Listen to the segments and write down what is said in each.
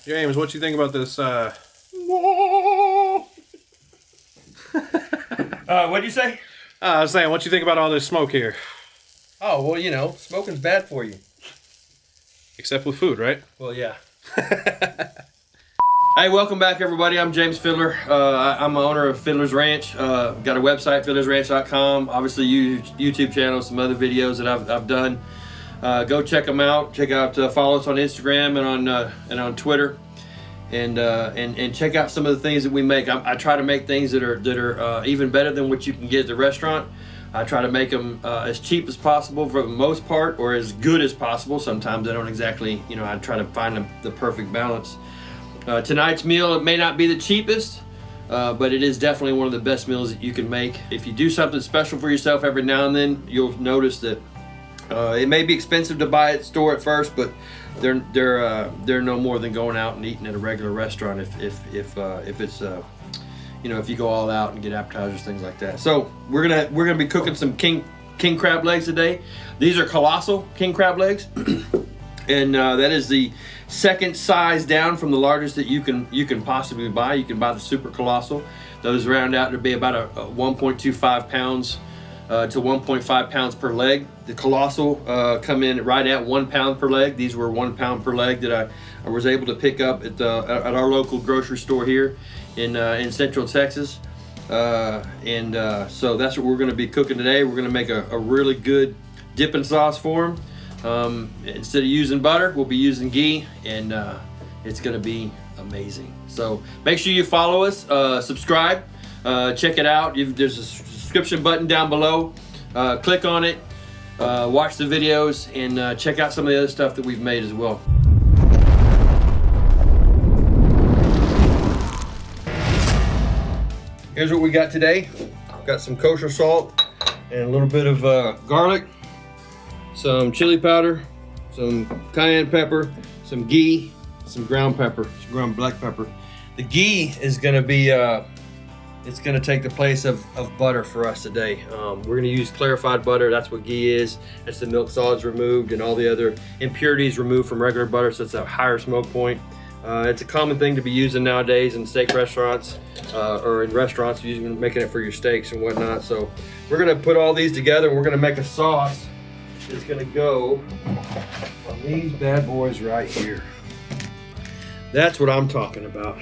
James, what you think about this? What'd you say? I was saying, what you think about all this smoke here? Oh, well, you know, smoking's bad for you. Except with food, right? Well, yeah. Hey, welcome back, everybody. I'm James Fidler. I'm the owner of FidlersRanch. Got a website, FidlersRanch.com. Obviously, YouTube channel, some other videos that I've done. Go check them out. Follow us on Instagram and on Twitter, and check out some of the things that we make. I try to make things that are even better than what you can get at the restaurant. I try to make them as cheap as possible for the most part, or as good as possible. Sometimes I don't exactly, I try to find the perfect balance. Tonight's meal, it may not be the cheapest, but it is definitely one of the best meals that you can make. If you do something special for yourself every now and then, you'll notice that it may be expensive to buy at store at first, but they're no more than going out and eating at a regular restaurant if it's if you go all out and get appetizers, things like that. So we're gonna be cooking some king crab legs today. These are Colossal King Crab legs, and that is the second size down from the largest that you can possibly buy. You can buy the Super Colossal. Those round out to be about a 1.25 pounds to 1.5 pounds per leg. The Colossal come in right at 1 pound per leg. These were 1 pound per leg that I was able to pick up at our local grocery store here in Central Texas. So that's what we're going to be cooking today. We're going to make a really good dipping sauce for them. Instead of using butter, we'll be using ghee, and it's going to be amazing. So make sure you follow us, subscribe, check it out. There's a subscription button down below. Click on it, watch the videos, and check out some of the other stuff that we've made as well. Here's what we got today. Got some kosher salt and a little bit of garlic, some chili powder, some cayenne pepper, some ghee, some ground pepper, some ground black pepper. The ghee is gonna be, it's gonna take the place of butter for us today. We're gonna use clarified butter. That's what ghee is. It's the milk solids removed and all the other impurities removed from regular butter, so it's a higher smoke point. It's a common thing to be using nowadays in steak restaurants or in restaurants, making it for your steaks and whatnot. So we're gonna put all these together and we're gonna make a sauce that's gonna go on these bad boys right here. That's what I'm talking about.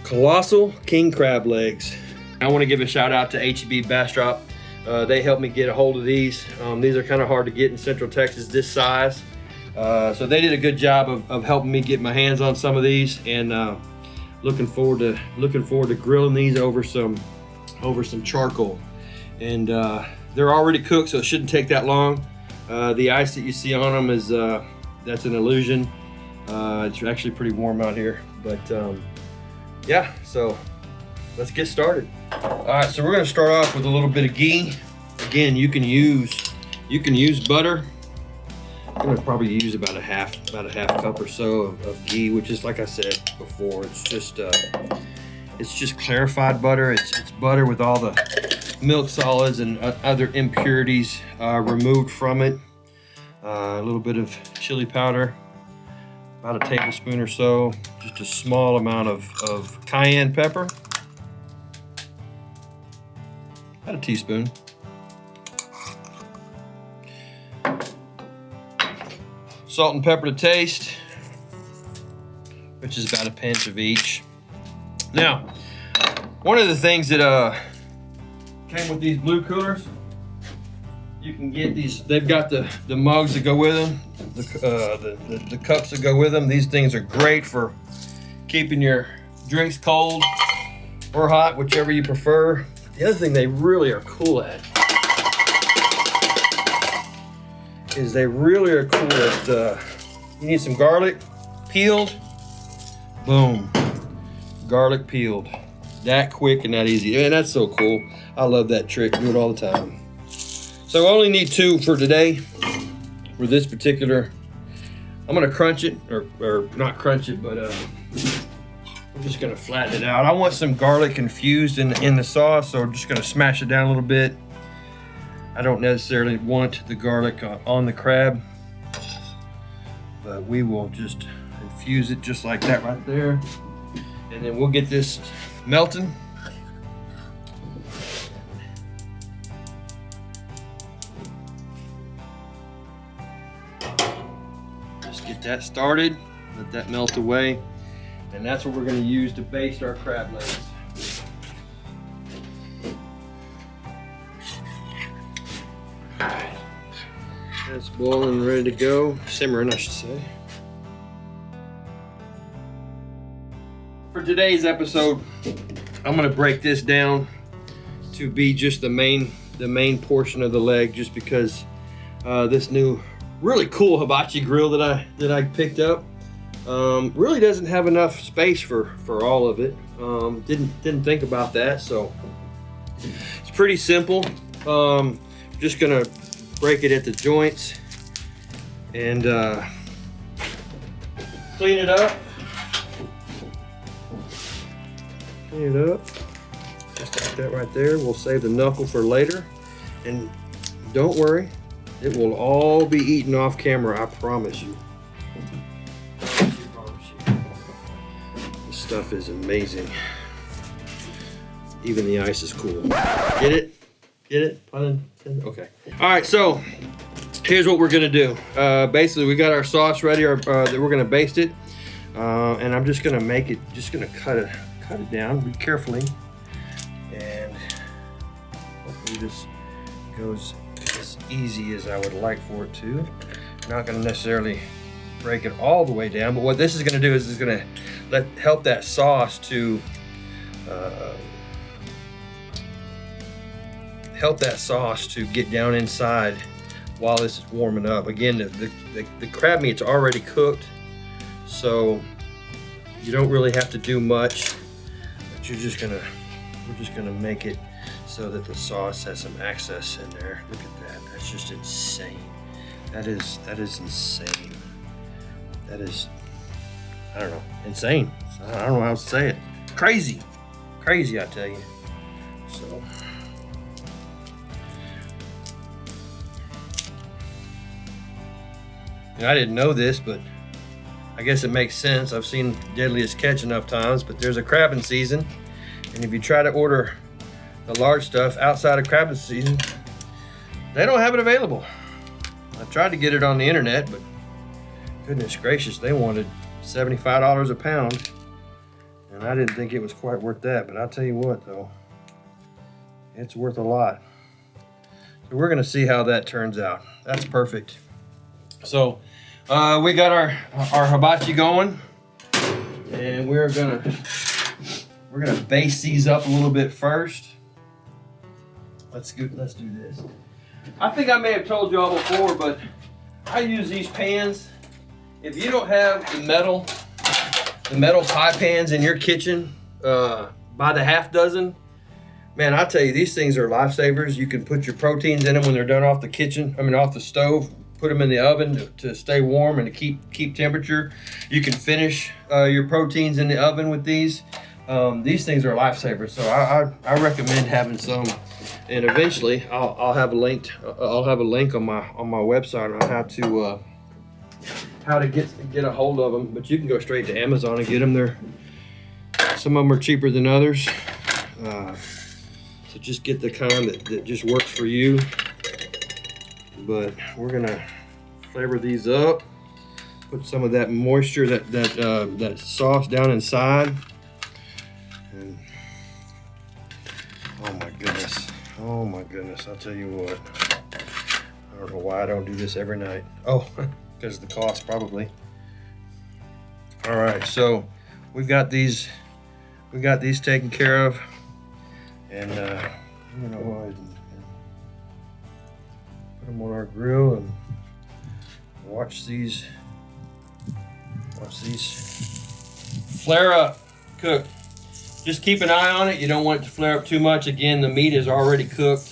Colossal King Crab legs. I wanna give a shout out to H-E-B Bastrop. They helped me get a hold of these. These are kind of hard to get in Central Texas this size. So they did a good job of helping me get my hands on some of these, and looking forward to grilling these over some charcoal. And they're already cooked, so it shouldn't take that long. The ice that you see on them is that's an illusion. It's actually pretty warm out here, but yeah. So let's get started. All right, so we're gonna start off with a little bit of ghee. Again, you can use butter. I'm gonna probably use about a half cup or so of ghee, which is, like I said before, it's just clarified butter. It's butter with all the milk solids and other impurities removed from it. A little bit of chili powder, about a tablespoon or so. Just a small amount of cayenne pepper, about a teaspoon. Salt and pepper to taste, which is about a pinch of each. Now, one of the things that came with these blue coolers, you can get these. They've got the mugs that go with them, the cups that go with them. These things are great for keeping your drinks cold or hot, whichever you prefer. The other thing they really are cool at is you need some garlic peeled. Boom. Garlic peeled. That quick and that easy. And that's so cool. I love that trick. Do it all the time. So I only need 2 for today. For this particular, I'm gonna crunch it, or not crunch it, but I'm just gonna flatten it out. I want some garlic infused in the sauce, so I'm just gonna smash it down a little bit. I don't necessarily want the garlic on the crab. but we will just infuse it just like that right there. And then we'll get this melting. Just get that started, let that melt away. And that's what we're going to use to baste our crab legs. That's boiling, ready to go. Simmering, I should say. For today's episode, I'm going to break this down to be just the main portion of the leg, just because this new really cool hibachi grill that I picked up really doesn't have enough space for all of it. Didn't think about that, so it's pretty simple. Just gonna break it at the joints and clean it up. Clean it up, just like that right there. We'll save the knuckle for later, and don't worry, it will all be eaten off camera, I promise you. This stuff is amazing. Even the ice is cool. Get it? Get it? Pun intended? Okay. All right, so here's what we're gonna do. Basically, we got our sauce ready, that we're gonna baste it, and I'm just gonna make it. Just gonna cut it down, be carefully, and hopefully this goes as easy as I would like for it to. Not gonna necessarily break it all the way down, but what this is gonna do is it's gonna help that sauce to get down inside while this is warming up. Again, the crab meat's already cooked, so you don't really have to do much, but we're just gonna make it so that the sauce has some access in there. Look at that, that's just insane. That is insane. That is, I don't know, insane. I don't know how to say it. Crazy, I tell you. So. And I didn't know this, but I guess it makes sense. I've seen Deadliest Catch enough times, but there's a crabbing season. And if you try to order the large stuff outside of crabbing season, they don't have it available. I tried to get it on the internet, but goodness gracious, they wanted $75 a pound. And I didn't think it was quite worth that, but I'll tell you what though, it's worth a lot. So we're gonna see how that turns out. That's perfect. So we got our hibachi going, and we're gonna baste these up a little bit first. Let's do this. I think I may have told you all before, but I use these pans. If you don't have the metal pie pans in your kitchen by the half dozen, man, I tell you, these things are lifesavers. You can put your proteins in them when they're done off the stove. Put them in the oven to stay warm and to keep temperature. You can finish your proteins in the oven with these. These things are lifesavers, so I recommend having some. And eventually, I'll have a link on my website on how to get a hold of them. But you can go straight to Amazon and get them there. Some of them are cheaper than others, so just get the kind that just works for you. But we're gonna flavor these up, put some of that moisture, that sauce down inside, and oh my goodness, I'll tell you what, I don't know why I don't do this every night. Oh, because of the cost probably. All right, so we've got these taken care of, and I'm gonna go ahead and put them on our grill and watch these flare up, cook. Just keep an eye on it. You don't want it to flare up too much. Again, the meat is already cooked.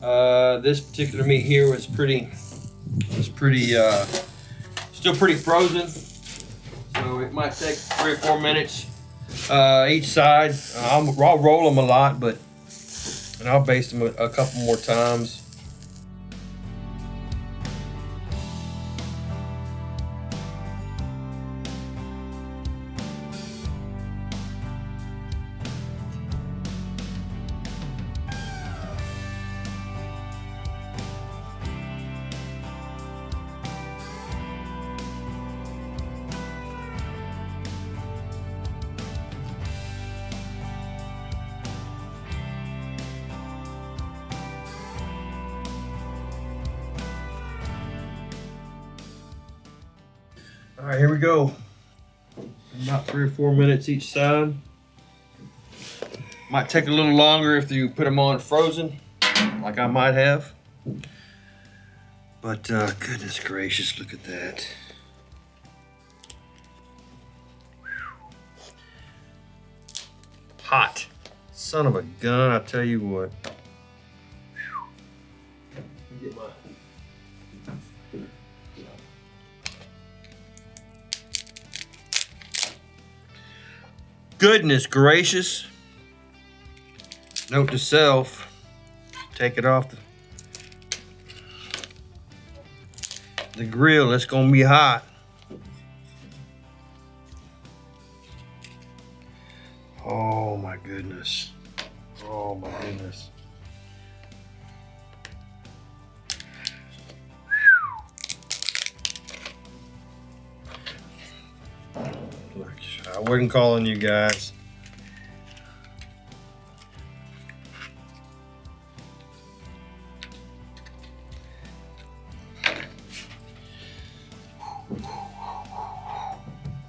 This particular meat here was still pretty frozen. So it might take 3 or 4 minutes each side. I'll roll them a lot, and I'll baste them a couple more times. All right, here we go. About 3 or 4 minutes each side. Might take a little longer if you put them on frozen, like I might have. But goodness gracious, look at that. Hot. Son of a gun, I tell you what. Get my goodness gracious. Note to self, take it off the grill. It's gonna be hot. Oh my goodness. Oh my goodness. Look, I wasn't calling you guys.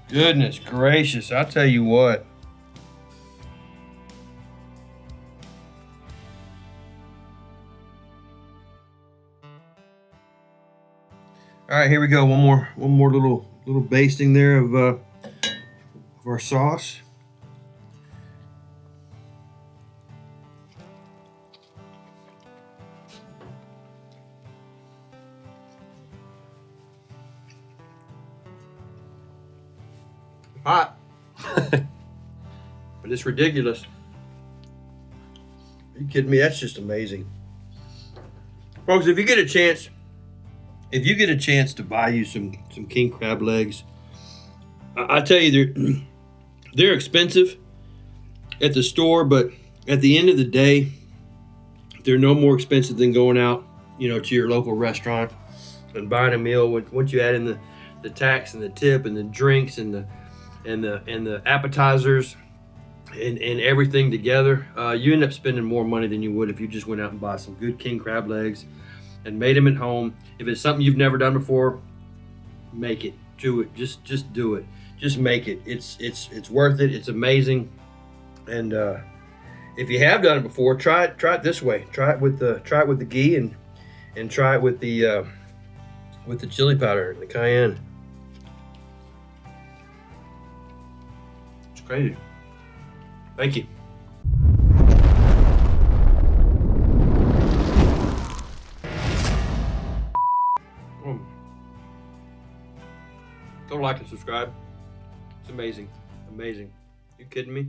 Goodness gracious, I'll tell you what. All right, here we go. One more little basting there of our sauce. Hot. But it's ridiculous. Are you kidding me? That's just amazing. Folks, if you get a chance to buy you some king crab legs, I tell you, they're expensive at the store, but at the end of the day, they're no more expensive than going out, to your local restaurant and buying a meal. Once you add in the tax and the tip and the drinks and the appetizers and everything together, you end up spending more money than you would if you just went out and bought some good king crab legs and made them at home. If it's something you've never done before, make it. Do it. Just do it. Just make it. It's worth it. It's amazing. And if you have done it before, try it this way. Try it with the ghee and try it with the chili powder and the cayenne. It's crazy. Thank you. Go like and subscribe. It's amazing. Amazing. You kidding me?